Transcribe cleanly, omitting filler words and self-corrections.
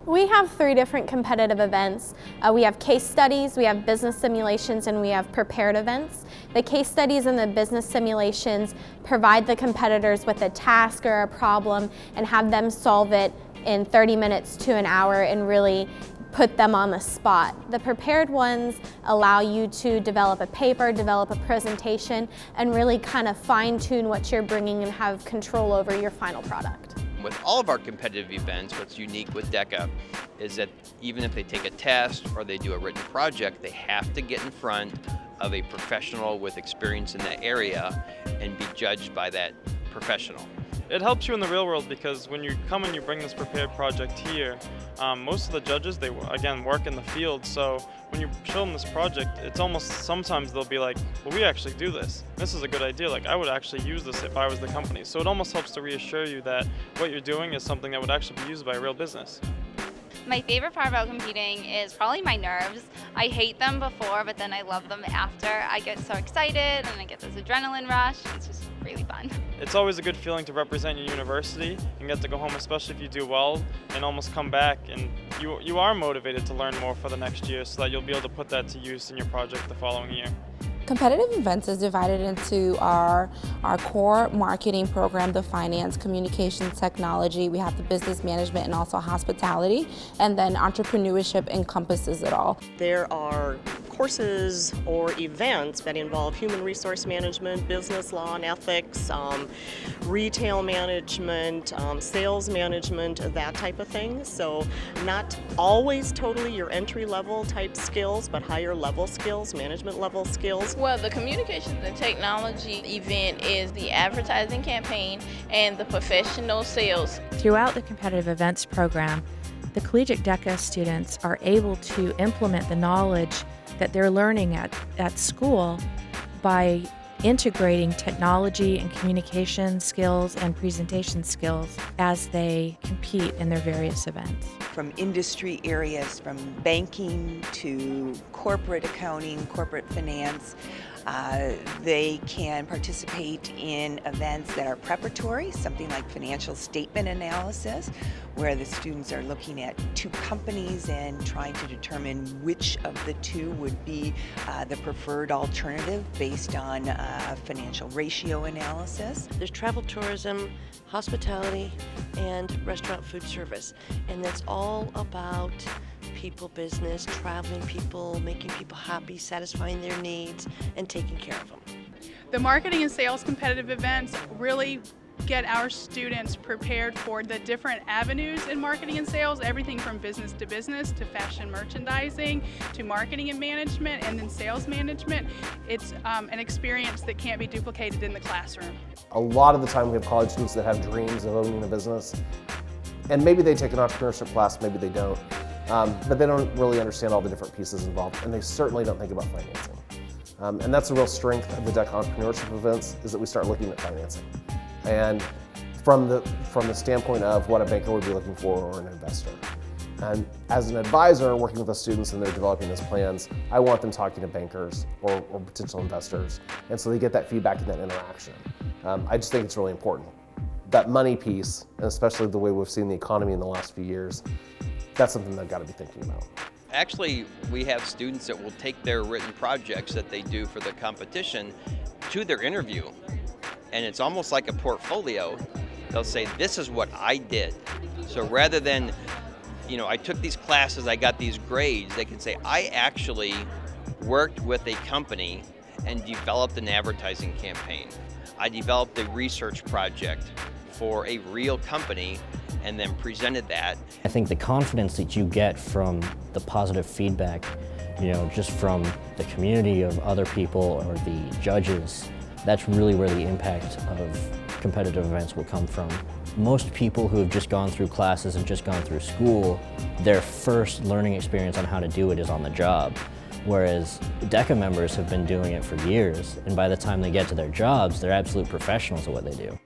We have 3 different competitive events. We have case studies, we have business simulations, and we have prepared events. The case studies and the business simulations provide the competitors with a task or a problem and have them solve it in 30 minutes to an hour and really put them on the spot. The prepared ones allow you to develop a paper, develop a presentation, and really kind of fine-tune what you're bringing and have control over your final product. With all of our competitive events, what's unique with DECA is that even if they take a test or they do a written project, they have to get in front of a professional with experience in that area and be judged by that professional. It helps you in the real world because when you come and you bring this prepared project here, most of the judges, they again work in the field, so when you show them this project, it's almost sometimes they'll be like, well, we actually do this. This is a good idea. Like, I would actually use this if I was the company. So it almost helps to reassure you that what you're doing is something that would actually be used by a real business. My favorite part about competing is probably my nerves. I hate them before, but then I love them after. I get so excited and I get this adrenaline rush. It's just really fun. It's always a good feeling to represent your university and get to go home, especially if you do well, and almost come back and you are motivated to learn more for the next year so that you'll be able to put that to use in your project the following year. Competitive events is divided into our core marketing program, the finance, communications, technology. We have the business management and also hospitality, and then entrepreneurship encompasses it all. There are courses or events that involve human resource management, business law and ethics, retail management, sales management, that type of thing. So not always totally your entry-level type skills, but higher level skills, management level skills. Well, the communications and technology event is the advertising campaign and the professional sales. Throughout the competitive events program, the Collegiate DECA students are able to implement the knowledge that they're learning at school by integrating technology and communication skills and presentation skills as they compete in their various events. From industry areas, from banking to corporate accounting, corporate finance, they can participate in events that are preparatory, something like financial statement analysis, where the students are looking at 2 companies and trying to determine which of the 2 would be the preferred alternative based on financial ratio analysis. There's travel tourism, hospitality, and restaurant food service, and that's all about people business, traveling people, making people happy, satisfying their needs, and taking care of them. The marketing and sales competitive events really get our students prepared for the different avenues in marketing and sales, everything from business to business to fashion merchandising to marketing and management and then sales management. It's an experience that can't be duplicated in the classroom. A lot of the time we have college students that have dreams of owning a business, and maybe they take an entrepreneurship class, maybe they don't, but they don't really understand all the different pieces involved, and they certainly don't think about financing. And that's a real strength of the DECA entrepreneurship events, is that we start looking at financing. And from the standpoint of what a banker would be looking for or an investor. And as an advisor working with the students and they're developing those plans, I want them talking to bankers or potential investors. And so they get that feedback and that interaction. I just think it's really important. That money piece, and especially the way we've seen the economy in the last few years, that's something they've got to be thinking about. Actually, we have students that will take their written projects that they do for the competition to their interview. And it's almost like a portfolio. They'll say, this is what I did. So rather than, I took these classes, I got these grades, they can say, I actually worked with a company and developed an advertising campaign. I developed a research project for a real company and then presented that. I think the confidence that you get from the positive feedback, just from the community of other people or the judges, that's really where the impact of competitive events will come from. Most people who have just gone through classes and just gone through school, their first learning experience on how to do it is on the job. Whereas DECA members have been doing it for years, and by the time they get to their jobs, they're absolute professionals at what they do.